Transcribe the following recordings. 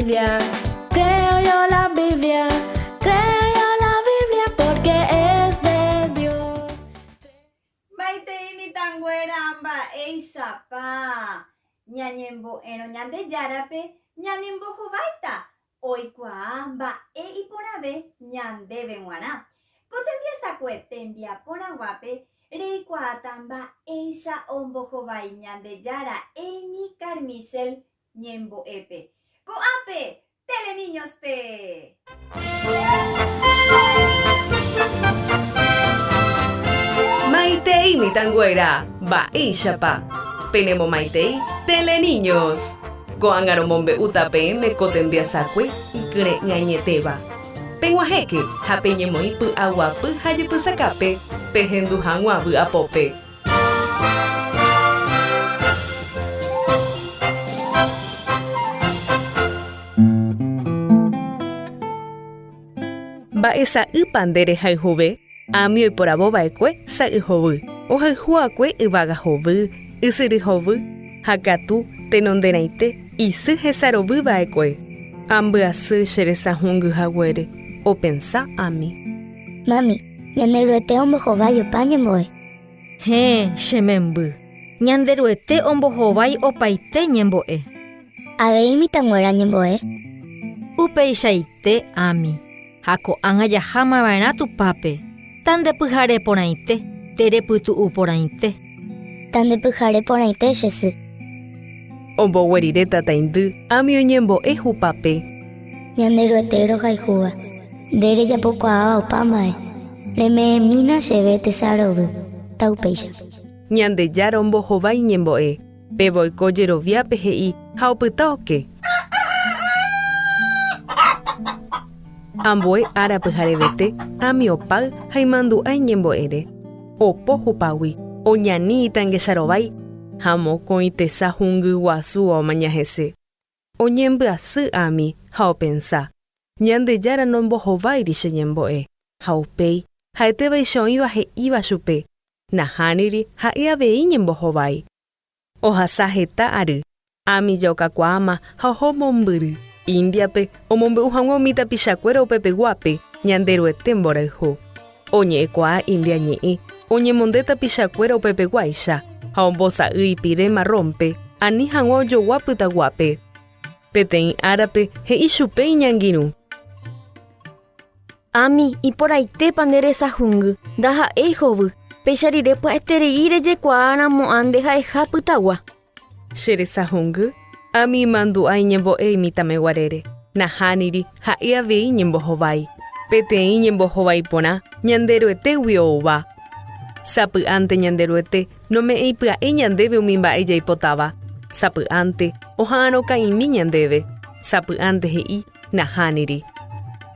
Biblia. Creo yo la Biblia. Creo yo la Biblia porque es de Dios. Maite imitangueramba eishapa. Ñañembo eno ñande yarape ñanembo jovaita. Oikuamba iporabe ñandebe guaná. Cotembiesa cuetembia poraguape. Reikuatamba eisha ombo jovai ñande yara Amy Carmichel ñembo epe. Coape, teleniños pe. Maitei mitanguera, ba ishapa. Penemo maitei, teleniños. Goangaro mombe utape me cotembia sacue y cre ñañeteba. Penguajeque, japeñemo ipu aguapu hayepu sacape, pejendu hanguabu apope. Ba esa pandere haijube, amio y por aboba eque, sa ijobu, o haijuaque y vaga jobu, y sirijobu, hakatu, tenondenaite, y su jesarobu baeque. Ambua su sheresa hungu hawere, o pensa a mí. Mami, ñanderuete ombo jovai opa ñemboe. He, shemembu. Ñanderuete ombo jovai opaite ñemboe. Avei mitanguera ñemboe. Upeichaite ami. Hako anga jahama vaera tupape. Tandepyhare porãite, terepytu'u porãite. Tandepyhare porãite chesy. Omboguerire tataindy, amio ñembo'e hupape. Ñanderuete rohayhúva. Ndére japokuaáva opa mbae. Reme'ẽmína chéve tesarovy. Taupéicha. Ñandejára ombohovái ñembo'e. Pe voiko jeroviápe he'i ha opyta oke. Ambue arapyharevete amiopáy ha imandu'ái ñembo'ére. Opo hupágui oñani itangecharovái ha mokõi tesa hungy guasu omaña hese. Oñembyasy ami ha opensa. Ñandejára nombohováiri che ñembo'e. Ha upéi ha'etévaicha oĩva he'íva chupe. Nahániri ha'i avei ñembohovái. Ohasa heta ary. Ami jaokakuaáma ha ohomombyry. Indiape omombe'u hag̃ua umi tapichakuéra upepeguápe ñanderuete mborayhu. Oñe'ẽkuaa India ñe'ẽ oñemonde tapichakuéra upepeguáicha ha ombosa'y ipire marrónpe ani hag̃ua ojogua pytaguápe. Peteĩ árape he'i chupe iñangirũ. Ami, iporaitépa nderesahungy, ndaha'éi hovy. Péicha rire pya'eterei rejekuaáramo ande ha'eha pytagua. Cheresahungy, ami imandu'ái ñembo'e imitãme guarére. Nahániri ha'i avei ñembohovái. Peteĩ ñembohovái porã ñanderuetegui oúva. Sapy'ánte ñanderuete nome'ẽ pya'e ñandéve umi mba'e jaipotáva. Sapy'ánte oha'ãrõka'imi ñandéve. Sapy'ánte he'i nahániri.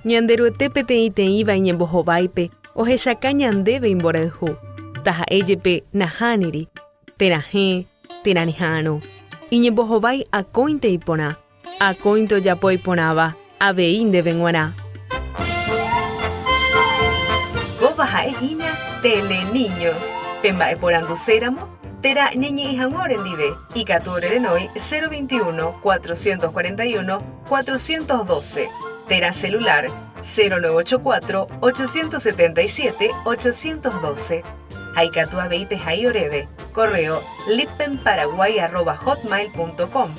Ñanderuete peteĩteĩva ñembohováipe ohechaka ñandéve imborayhu. Taha'éjepe nahániri. Terahẽ, terareha'ãrõ. Iñembohovái akóinte iporã. Akóinte ojapo iporãva avei ndéve g̃uarã. Kóva ha'ehína Teleniños. Pe mba'eporanduséramo tera ñeñe'ẽ hag̃ua orendive. Ikatu orerenói 021 441 412. Tera celular 0984 877 812. Haikatu aveipe hai oreve. Correo lipenparaguay@hotmail.com.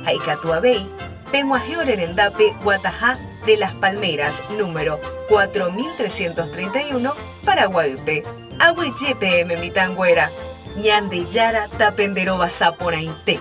Haikatu avei penguaje orerendape Guatajá de las Palmeras número 4331 Paraguaype. Agüeyepm mitanguera. Ñandeyara tapenderova saporainte.